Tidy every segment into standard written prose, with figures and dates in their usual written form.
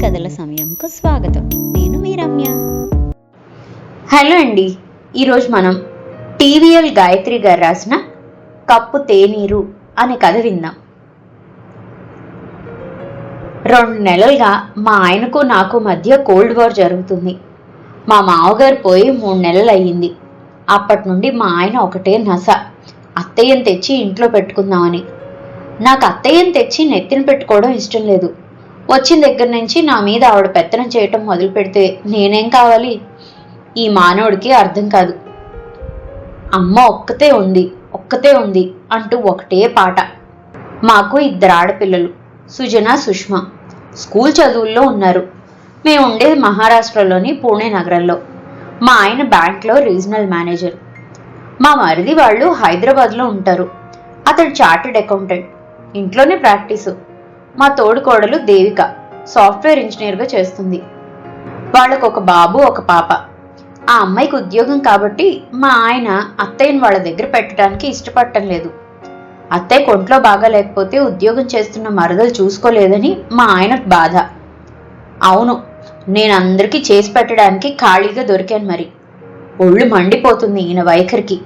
కథల సమయంకు స్వాగతం. నేను మీ రమ్య. హలో అండి. ఈరోజు మనం టీవీఎల్ గాయత్రి గారు రాసిన కప్పు తేనీరు అనే కథ విందాం. 2 నెలలుగా మా ఆయనకు నాకు మధ్య కోల్డ్ వార్ జరుగుతుంది. మా మామగారు పోయి 3 నెలలు అయ్యింది. అప్పటి నుండి మా ఆయన ఒకటే నస, అత్తయ్యను తెచ్చి ఇంట్లో పెట్టుకుందామని. నాకు అత్తయ్యను తెచ్చి నెత్తిన పెట్టుకోవడం ఇష్టం లేదు. వచ్చిన దగ్గర నుంచి నా మీద ఆవిడ పెత్తనం చేయటం మొదలు పెడితే నేనేం కావాలి? ఈ మానవుడికి అర్థం కాదు. అమ్మ ఒక్కతే ఉంది అంటూ ఒకటే పాట. మాకు 2 ఆడపిల్లలు, సుజన, సుష్మ. స్కూల్ చదువుల్లో ఉన్నారు. మేము ఉండేది మహారాష్ట్రలోని పూణే నగరంలో. మా ఆయన బ్యాంక్లో రీజనల్ మేనేజర్. మా మరిది వాళ్ళు హైదరాబాద్లో ఉంటారు. అతడు చార్టెడ్ అకౌంటెంట్, ఇంట్లోనే ప్రాక్టీసు. మా తోడుకోడలు దేవిక సాఫ్ట్వేర్ ఇంజనీర్గా చేస్తుంది. వాళ్ళకు ఒక బాబు, ఒక పాప. ఆ అమ్మాయికి ఉద్యోగం కాబట్టి మా ఆయన అత్తయ్యని వాళ్ళ దగ్గర పెట్టడానికి ఇష్టపడటం లేదు. అత్తయ్య కొంట్లో బాగా లేకపోతే ఉద్యోగం చేస్తున్న మరదలు చూసుకోలేదని మా ఆయనకు బాధ. అవును, నేను అందరికీ చేసి పెట్టడానికి ఖాళీగా దొరికాను. మరి ఒళ్ళు మండిపోతుంది ఈయన వైఖరికి.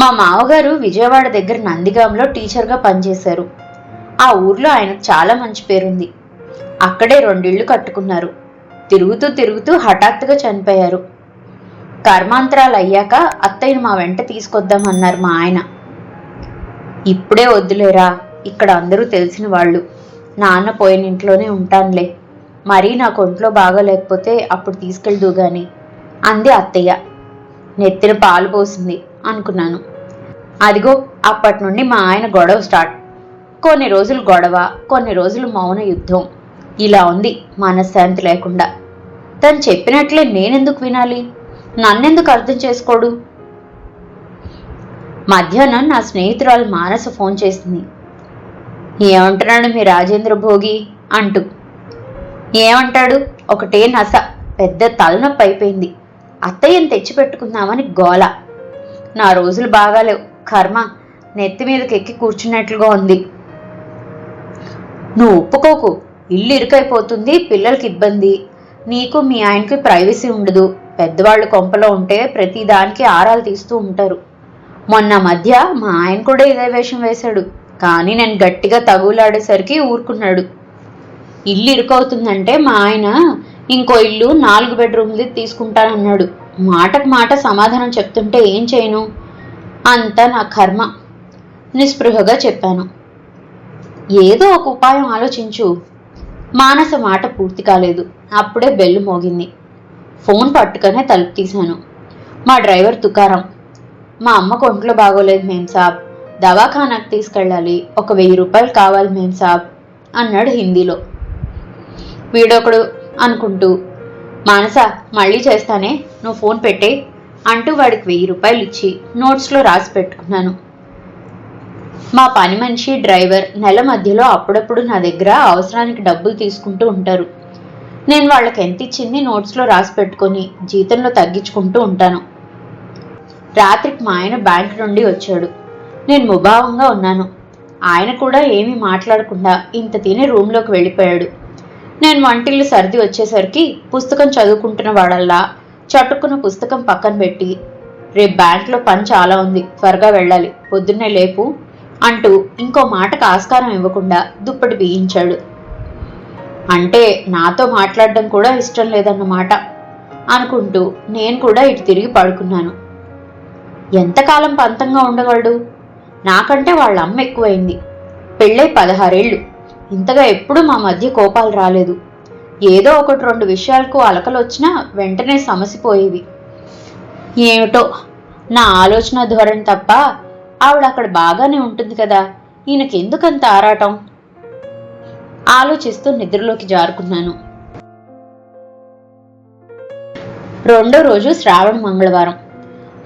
మా మామగారు విజయవాడ దగ్గర నందిగాంలో టీచర్గా పనిచేశారు. ఆ ఊర్లో ఆయనకు చాలా మంచి పేరుంది. అక్కడే 2 ఇళ్ళు కట్టుకున్నారు. తిరుగుతూ హఠాత్తుగా చనిపోయారు. కర్మాంతరాలు అయ్యాక అత్తయ్యను మా వెంట తీసుకొద్దామన్నారు మా ఆయన. ఇప్పుడే వద్దులేరా, ఇక్కడ అందరూ తెలిసిన వాళ్ళు. నాన్న పోయిన ఇంట్లోనే ఉంటానులే. మరీ నాకు ఒంట్లో బాగోలేకపోతే అప్పుడు తీసుకెళ్దు గాని అంది అత్తయ్య. నెత్తిన పాలు పోసింది అనుకున్నాను. అదిగో అప్పటి నుండి మా ఆయన గొడవ స్టార్ట్. కొన్ని రోజులు గొడవ, కొన్ని రోజులు మౌన యుద్ధం. ఇలా ఉంది మనశ్శాంతి లేకుండా. తను చెప్పినట్లే నేనెందుకు వినాలి? నన్నెందుకు అర్థం చేసుకోడు? మధ్యాహ్నం నా స్నేహితురాలు మానస ఫోన్ చేసింది. ఏమంటున్నాడు మీ రాజేంద్ర భోగి అంటూ. ఏమంటాడు? ఒకటే నస, పెద్ద తలనొప్పి అయిపోయింది. అత్తయ్యను తెచ్చిపెట్టుకుందామని గోల. నా రోజులు బాగాలేవు. కర్మ, నెత్తి మీదకి ఎక్కి కూర్చున్నట్లుగా ఉంది. నువ్వు ఒప్పుకోకు. ఇల్లు ఇరుకైపోతుంది, పిల్లలకి ఇబ్బంది, నీకు మీ ఆయనకి ప్రైవసీ ఉండదు. పెద్దవాళ్ళు కొంపలో ఉంటే ప్రతి దానికి ఆరాలు తీస్తూ ఉంటారు. మొన్న మధ్య మా ఆయన కూడా ఇదే వేషం వేశాడు. కానీ నేను గట్టిగా తగులాడేసరికి ఊరుకున్నాడు. ఇల్లు ఇరుకవుతుందంటే మా ఆయన ఇంకో ఇల్లు 4 బెడ్రూమ్ది తీసుకుంటానన్నాడు. మాటకు మాట సమాధానం చెప్తుంటే ఏం చేయను? అంతా నా కర్మ. నిస్పృహగా చెప్పాను. ఏదో ఒక ఉపాయం ఆలోచించు. మానస మాట పూర్తి కాలేదు. అప్పుడే బెల్లు మోగింది. ఫోన్ పట్టుకనే తలుపు తీశాను. మా డ్రైవర్ తుకారం. మా అమ్మకు ఒంట్లో బాగోలేదు మేం సాబ్, దవాఖానాకు తీసుకెళ్ళాలి, 1000 రూపాయలు కావాలి మేం సాబ్ అన్నాడు హిందీలో. వీడొకడు అనుకుంటూ, మానస మళ్ళీ చేస్తానే, నువ్వు ఫోన్ పెట్టే అంటూ వాడికి 1000 రూపాయలు ఇచ్చి నోట్స్లో రాసి పెట్టుకున్నాను. మా పని మనిషి, డ్రైవర్ నెల మధ్యలో అప్పుడప్పుడు నా దగ్గర అవసరానికి డబ్బులు తీసుకుంటూ ఉంటారు. నేను వాళ్ళకి ఎంత ఇచ్చింది నోట్స్లో రాసి పెట్టుకొని జీతంలో తగ్గించుకుంటూ ఉంటాను. రాత్రికి మా ఆయన బ్యాంక్ నుండి వచ్చాడు. నేను ముభావంగా ఉన్నాను. ఆయన కూడా ఏమీ మాట్లాడకుండా ఇంత తిని రూమ్లోకి వెళ్ళిపోయాడు. నేను వంటిల్లు సర్ది వచ్చేసరికి పుస్తకం చదువుకుంటున్న వాడల్లా చటుక్కున పుస్తకం పక్కన పెట్టి, రేపు బ్యాంక్లో పని చాలా ఉంది, త్వరగా వెళ్ళాలి, పొద్దున్నే లేపు అంటూ ఇంకో మాటకు ఆస్కారం ఇవ్వకుండా దుప్పటి బిగించాడు. అంటే నాతో మాట్లాడడం కూడా ఇష్టం లేదన్నమాట అనుకుంటూ నేను కూడా ఇటు తిరిగి పడుకున్నాను. ఎంతకాలం పంతంగా ఉండగలడు? నాకంటే వాళ్ళ అమ్మ ఎక్కువైంది. పెళ్ళై 16 ఏళ్ళు. ఇంతగా ఎప్పుడూ మా మధ్య కోపాలు రాలేదు. ఏదో 1-2 విషయాలకు అలకలు వచ్చినా వెంటనే సమసిపోయేవి. ఏమిటో నా ఆలోచన ధోరణి తప్ప ఆవిడ అక్కడ బాగానే ఉంటుంది కదా, ఈయనకెందుకంత ఆరాటం? ఆలోచిస్తూ నిద్రలోకి జారుకున్నాను. 2వ రోజు శ్రావణ మంగళవారం.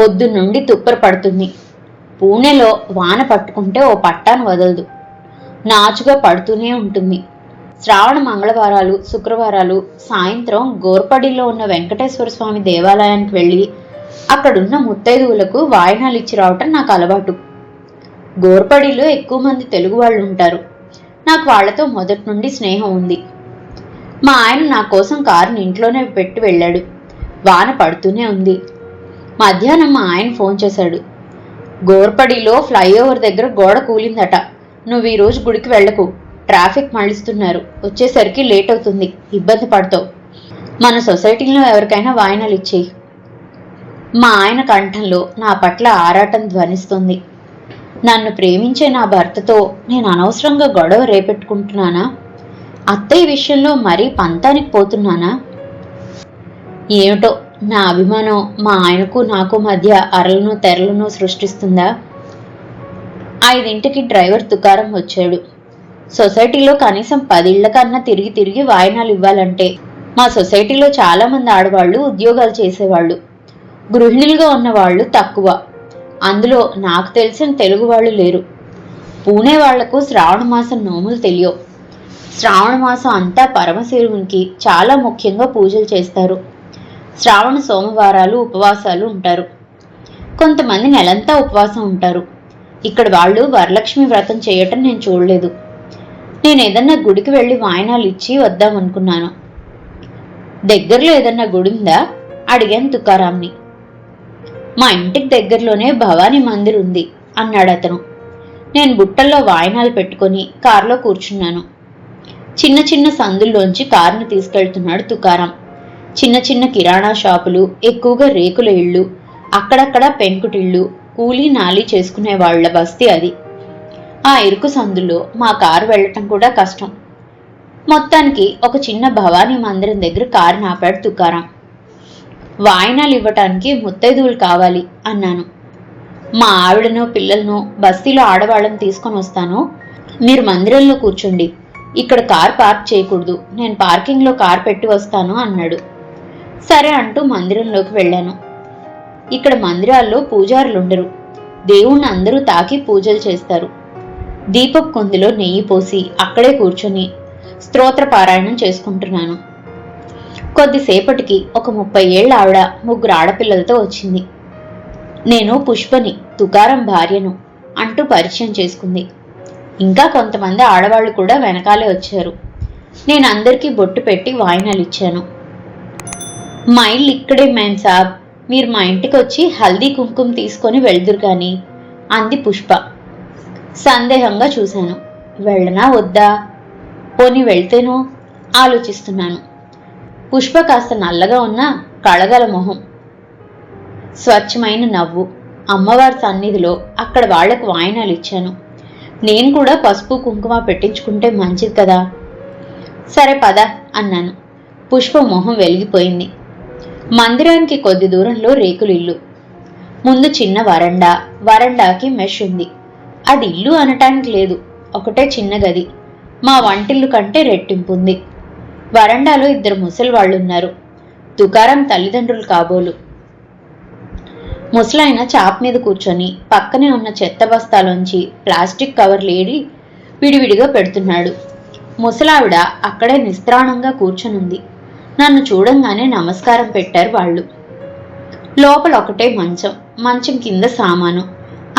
పొద్దున్నుండి తుప్పర పడుతుంది. పూణేలో వాన పట్టుకుంటే ఓ పట్టాను వదలదు. నాచుగా పడుతూనే ఉంటుంది. శ్రావణ మంగళవారాలు, శుక్రవారాలు సాయంత్రం గోర్పడిలో ఉన్న వెంకటేశ్వర స్వామి దేవాలయానికి వెళ్ళి అక్కడున్న ముత్తైదువులకు వాయినాలు ఇచ్చి రావటం నాకు అలవాటు. గోర్పడిలో ఎక్కువ మంది తెలుగు వాళ్ళు ఉంటారు. నాకు వాళ్లతో మొదటి నుండి స్నేహం ఉంది. మా ఆయన నా కోసం కారుని ఇంట్లోనే పెట్టి వెళ్ళాడు. వాన పడుతూనే ఉంది. మధ్యాహ్నం మా ఆయన ఫోన్ చేశాడు. గోర్పడిలో ఫ్లైఓవర్ దగ్గర గోడ కూలిందట. నువ్వు ఈరోజు గుడికి వెళ్ళకు, ట్రాఫిక్ మళ్ళిస్తున్నారు, వచ్చేసరికి లేట్ అవుతుంది, ఇబ్బంది పడతావు. మన సొసైటీలో ఎవరికైనా వాయినాలు ఇచ్చేయి. మా ఆయన కంఠంలో నా పట్ల ఆరాటం ధ్వనిస్తుంది. నన్ను ప్రేమించే నా భర్తతో నేను అనవసరంగా గొడవ రేపెట్టుకుంటున్నానా? అత్తయ్య విషయంలో మరీ పంతానికి పోతున్నానా? ఏమిటో నా అభిమానం మా ఆయనకు నాకు మధ్య అరలను తెరలను సృష్టిస్తుందా? 5ంటికి డ్రైవర్ తుకారం వచ్చాడు. సొసైటీలో కనీసం 10 ఇళ్ల కన్నా తిరిగి తిరిగి వాయినాలు ఇవ్వాలంటే మా సొసైటీలో చాలామంది ఆడవాళ్లు ఉద్యోగాలు చేసేవాళ్ళు, గృహిణులుగా ఉన్నవాళ్లు తక్కువ. అందులో నాకు తెలిసిన తెలుగు వాళ్ళు లేరు. పూణే వాళ్లకు శ్రావణ మాసం నోములు తెలియవు. శ్రావణ మాసం అంతా పరమశివునికి చాలా ముఖ్యంగా పూజలు చేస్తారు. శ్రావణ సోమవారాలు ఉపవాసాలు ఉంటారు. కొంతమంది నెలంతా ఉపవాసం ఉంటారు. ఇక్కడ వాళ్ళు వరలక్ష్మి వ్రతం చేయటం నేను చూడలేదు. నేను ఏదన్నా గుడికి వెళ్ళి వాయినాలు ఇచ్చి వద్దామనుకున్నాను. దగ్గరలో ఏదన్నా గుడి ఉందా అడిగాను తుకారాంని. మా ఇంటికి దగ్గరలోనే భవానీ మందిర్ ఉంది అన్నాడు అతను. నేను బుట్టల్లో వాయినాలు పెట్టుకొని కారులో కూర్చున్నాను. చిన్న చిన్న సందుల్లోంచి కారుని తీసుకెళ్తున్నాడు తుకారాం. చిన్న చిన్న కిరాణా షాపులు, ఎక్కువగా రేకుల ఇళ్ళు, అక్కడక్కడ పెంకుటిళ్ళు, కూలీ నాలీ చేసుకునే వాళ్ల బస్తీ అది. ఆ ఇరుకు సందుల్లో మా కారు వెళ్లటం కూడా కష్టం. మొత్తానికి ఒక చిన్న భవానీ మందిరం దగ్గర కారు నాపాడు తుకారాం. వాయినాలు ఇవ్వటానికి ముత్తైదువులు కావాలి అన్నాను. మా ఆవిడను పిల్లలను బస్తీలో ఆడవాళ్ళని తీసుకొని వస్తాను, మీరు మందిరంలో కూర్చోండి, ఇక్కడ కార్ పార్క్ చేయకూడదు, నేను పార్కింగ్లో కార్ పెట్టి వస్తాను అన్నాడు. సరే అంటూ మందిరంలోకి వెళ్ళాను. ఇక్కడ మందిరాల్లో పూజారులుండరు. దేవుణ్ణి అందరూ తాకి పూజలు చేస్తారు. దీపపు కుందిలో నెయ్యి పోసి అక్కడే కూర్చొని స్తోత్ర పారాయణం చేసుకుంటున్నాను. కొద్దిసేపటికి ఒక 30 ఏళ్ల ఆవిడ 3 ఆడపిల్లలతో వచ్చింది. నేను పుష్పని, తుకారం భార్యను అంటూ పరిచయం చేసుకుంది. ఇంకా కొంతమంది ఆడవాళ్లు కూడా వెనకాలే వచ్చారు. నేను అందరికీ బొట్టు పెట్టి వాయినాలు ఇచ్చాను. మా ఇల్లు ఇక్కడే మేం సాబ్, మీరు మా ఇంటికి వచ్చి హల్దీ కుంకుమ తీసుకొని వెళ్దురు గాని అంది పుష్ప. సందేహంగా చూశాను. వెళ్ళనా వద్దా? పోనీ వెళ్తేనో ఆలోచిస్తున్నాను. పుష్ప కాస్త నల్లగా ఉన్న కళగల మొహం, స్వచ్ఛమైన నవ్వు. అమ్మవారి సన్నిధిలో అక్కడ వాళ్లకు వాయినాలు ఇచ్చాను. నేను కూడా పసుపు కుంకుమ పెట్టించుకుంటే మంచిది కదా. సరే పద అన్నాను. పుష్ప మొహం వెలిగిపోయింది. మందిరానికి కొద్ది దూరంలో రేకులు ఇల్లు, ముందు చిన్న వరండా, వరండాకి మెష్ ఉంది. అది ఇల్లు అనటానికి లేదు, ఒకటే చిన్న గది. మా వంటిల్లు కంటే రెట్టింపు ఉంది. వరండాలో 2 ముసలి వాళ్ళున్నారు. తుకారం తల్లిదండ్రులు కాబోలు. ముసలాయన చాప్ మీద కూర్చొని పక్కనే ఉన్న చెత్త బస్తాలోంచి ప్లాస్టిక్ కవర్లు ఏడి విడివిడిగా పెడుతున్నాడు. ముసలావిడ అక్కడే నిస్త్రాణంగా కూర్చొనుంది. నన్ను చూడంగానే నమస్కారం పెట్టారు వాళ్ళు. లోపల ఒకటే మంచం, మంచం కింద సామాను,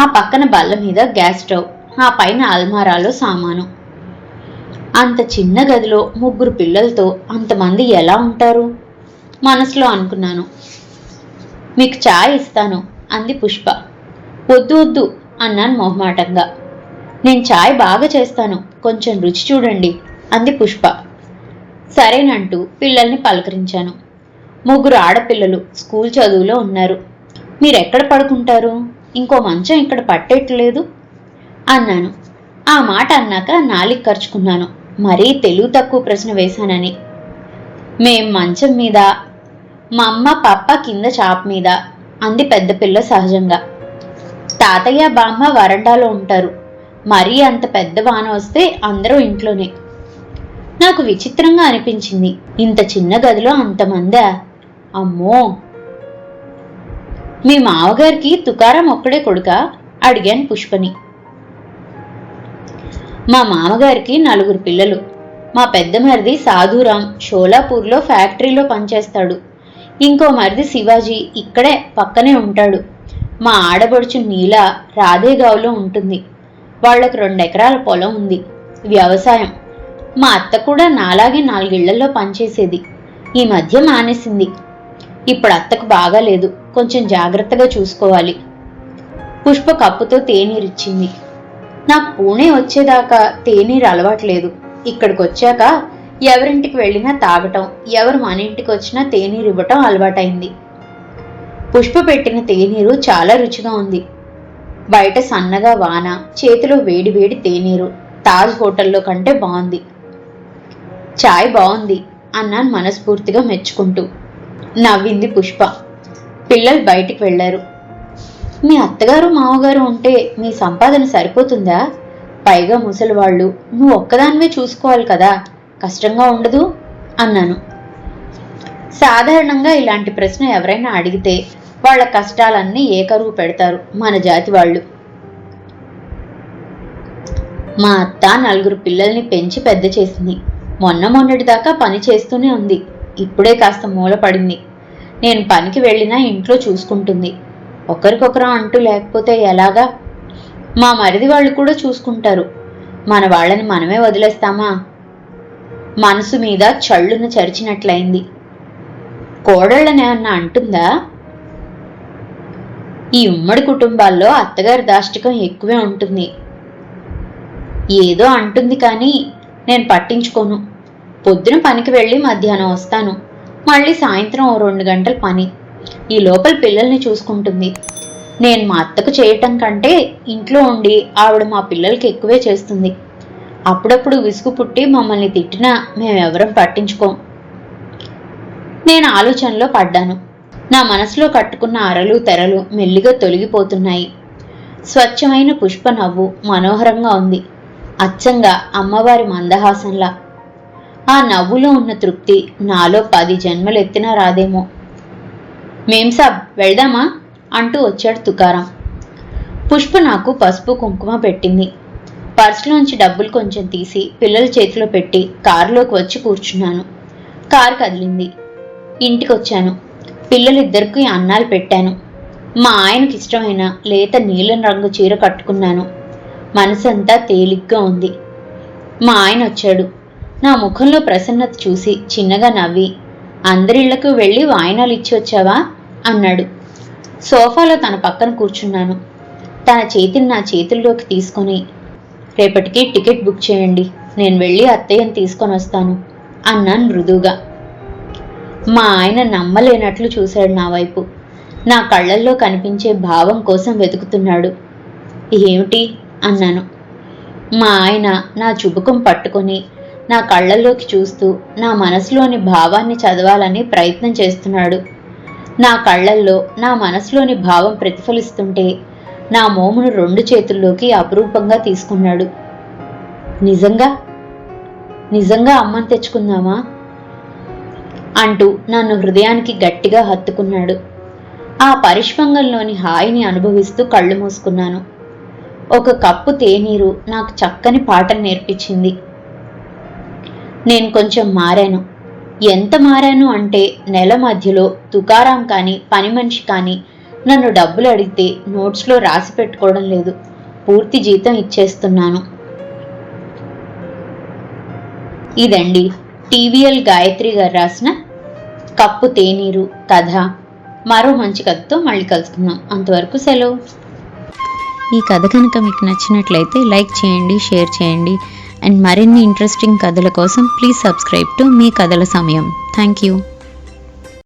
ఆ పక్కన బల్ల మీద గ్యాస్ స్టవ్, ఆ పైన అల్మారాలో సామాను. అంత చిన్న గదిలో 3 పిల్లలతో అంతమంది ఎలా ఉంటారు మనసులో అనుకున్నాను. మీకు చాయ్ ఇస్తాను అంది పుష్ప. వద్దు వద్దు అన్నాను మొహమాటంగా. నేను చాయ్ బాగా చేస్తాను, కొంచెం రుచి చూడండి అంది పుష్ప. సరేనంటూ పిల్లల్ని పలకరించాను. 3 ఆడపిల్లలు స్కూల్ చదువులో ఉన్నారు. మీరెక్కడ పడుకుంటారు? ఇంకో మంచం ఇక్కడ పట్టేట్లేదు అన్నాను. ఆ మాట అన్నాక నాలిక ఖర్చుకున్నాను. మరీ తెలుగు తక్కువ ప్రశ్న వేశానని. మేం మంచం మీద, మా అమ్మ పప్ప కింద చాప మీద అంది పెద్ద పిల్ల సహజంగా. తాతయ్య బామ్మ వరండాలో ఉంటారు. మరీ అంత పెద్ద వాన వస్తే అందరూ ఇంట్లోనే. నాకు విచిత్రంగా అనిపించింది. ఇంత చిన్న గదిలో అంతమందా? అమ్మో! మీ మావగారికి తుకారం ఒక్కడే కొడుకా అడిగాను పుష్పని. మా మామగారికి 4 పిల్లలు. మా పెద్ద మరిది సాధురాం షోలాపూర్లో ఫ్యాక్టరీలో పనిచేస్తాడు. ఇంకో మరిది శివాజీ ఇక్కడే పక్కనే ఉంటాడు. మా ఆడబడుచు నీల రాధేగావ్లో ఉంటుంది. వాళ్లకు 2 ఎకరాల పొలం ఉంది, వ్యవసాయం. మా అత్త కూడా నాలాగే 4 ఇళ్లలో పనిచేసేది. ఈ మధ్య మానేసింది. ఇప్పుడు అత్తకు బాగాలేదు, కొంచెం జాగ్రత్తగా చూసుకోవాలి. పుష్ప కప్పుతో తేనీరిచ్చింది. నాకు పూణే వచ్చేదాకా తేనీరు అలవాట్లేదు. ఇక్కడికి వచ్చాక ఎవరింటికి వెళ్ళినా తాగటం, ఎవరు మన ఇంటికి వచ్చినా తేనీరు ఇవ్వటం అలవాటైంది. పుష్ప పెట్టిన తేనీరు చాలా రుచిగా ఉంది. బయట సన్నగా వాన, చేతిలో వేడి వేడి తేనీరు తాజ్ హోటల్లో కంటే బాగుంది. చాయ్ బాగుంది అన్నాను మనస్ఫూర్తిగా మెచ్చుకుంటూ. నవ్వింది పుష్ప. పిల్లలు బయటికి వెళ్లారు. మీ అత్తగారు మామగారు ఉంటే మీ సంపాదన సరిపోతుందా? పైగా ముసలివాళ్ళు, నువ్వు ఒక్కదానివే చూసుకోవాలి కదా, కష్టంగా ఉండదు అన్నాను. సాధారణంగా ఇలాంటి ప్రశ్న ఎవరైనా అడిగితే వాళ్ళ కష్టాలన్నీ ఏకరువు పెడతారు మన జాతి వాళ్ళు. మా అత్త 4 పిల్లల్ని పెంచి పెద్ద చేసింది. మొన్నటి దాకా పని చేస్తూనే ఉంది. ఇప్పుడే కాస్త మూల పడింది. నేను పనికి వెళ్ళినా ఇంట్లో చూసుకుంటుంది. ఒకరికొకరు అంటూ లేకపోతే ఎలాగా? మా మరిది వాళ్ళు కూడా చూసుకుంటారు. మన వాళ్ళని మనమే వదిలేస్తామా? మనసు మీద చళ్ళున చరిచినట్లయింది. కోడళ్ళని ఏమన్నా అంటుందా? ఈ ఉమ్మడి కుటుంబాల్లో అత్తగారి దాష్టికం ఎక్కువే ఉంటుంది. ఏదో అంటుంది కానీ నేను పట్టించుకోను. పొద్దున పనికి వెళ్ళి మధ్యాహ్నం వస్తాను. మళ్ళీ సాయంత్రం 2 గంటల పని. ఈ లోపల పిల్లల్ని చూసుకుంటుంది. నేను మా అత్తకు చేయటం కంటే ఇంట్లో ఉండి ఆవిడ మా పిల్లలకి ఎక్కువే చేస్తుంది. అప్పుడప్పుడు విసుగు పుట్టి మమ్మల్ని తిట్టినా మేమెవరం పట్టించుకోం. నేను ఆలోచనలో పడ్డాను. నా మనసులో కట్టుకున్న అరలు తెరలు మెల్లిగా తొలగిపోతున్నాయి. స్వచ్ఛమైన పుష్ప నవ్వు మనోహరంగా ఉంది. అచ్చంగా అమ్మవారి మందహాసంలా. ఆ నవ్వులో ఉన్న తృప్తి నాలో 10 జన్మలెత్తినా రాదేమో. మేం సాబ్ వెళ్దామా అంటూ వచ్చాడు తుకారాం. పుష్ప నాకు పసుపు కుంకుమ పెట్టింది. పర్సులోంచి డబ్బులు కొంచెం తీసి పిల్లల చేతిలో పెట్టి కారులోకి వచ్చి కూర్చున్నాను. కారు కదిలింది. ఇంటికొచ్చాను. పిల్లలిద్దరికీ అన్నాలు పెట్టాను. మా ఆయనకి ఇష్టమైన లేత నీలం రంగు చీర కట్టుకున్నాను. మనసంతా తేలిగ్గా ఉంది. మా ఆయన వచ్చాడు. నా ముఖంలో ప్రసన్నత చూసి చిన్నగా నవ్వి, అందరిళ్లకు వెళ్ళి వాయినాలు ఇచ్చి వచ్చావా అన్నాడు. సోఫాలో తన పక్కన కూర్చున్నాను. తన చేతిని నా చేతుల్లోకి తీసుకొని, రేపటికి టికెట్ బుక్ చేయండి, నేను వెళ్ళి అత్తయ్యని తీసుకొని వస్తాను అన్నాను మృదువుగా. మా ఆయన నమ్మలేనట్లు చూశాడు నా వైపు. నా కళ్ళల్లో కనిపించే భావం కోసం వెతుకుతున్నాడు. ఏమిటి అన్నాను. మా ఆయన నా చుబుకం పట్టుకొని నా కళ్ళల్లోకి చూస్తూ నా మనసులోని భావాన్ని చదవాలని ప్రయత్నం చేస్తున్నాడు. నా కళ్ళల్లో నా మనసులోని భావం ప్రతిఫలిస్తుంటే నా మోమును 2 చేతుల్లోకి అపురూపంగా తీసుకున్నాడు. నిజంగా అమ్మని తెచ్చుకుందామా అంటూ నన్ను హృదయానికి గట్టిగా హత్తుకున్నాడు. ఆ పరిష్పంగంలోని హాయిని అనుభవిస్తూ కళ్ళు మూసుకున్నాను. ఒక కప్పు తేనీరు నాకు చక్కని పాటను నేర్పించింది. నేను కొంచెం మారాను. ఎంత మారాను అంటే నెల మధ్యలో తుకారాం కానీ పని మనిషి కానీ నన్ను డబ్బులు అడిగితే నోట్స్లో రాసి పెట్టుకోవడం లేదు. పూర్తి జీతం ఇచ్చేస్తున్నాను. ఇదండి టీవీఎల్ గాయత్రి గారు రాసిన కప్పు తేనీరు కథ. మరో మంచి కథతో మళ్ళీ కలుసుకుందాం. అంతవరకు సెలవు. ఈ కథ కనుక మీకు నచ్చినట్లయితే లైక్ చేయండి, షేర్ చేయండి. అండ్ మరిన్ని ఇంట్రెస్టింగ్ కథల కోసం ప్లీజ్ సబ్స్క్రైబ్ టు మీ కథల సమయం. Thank you.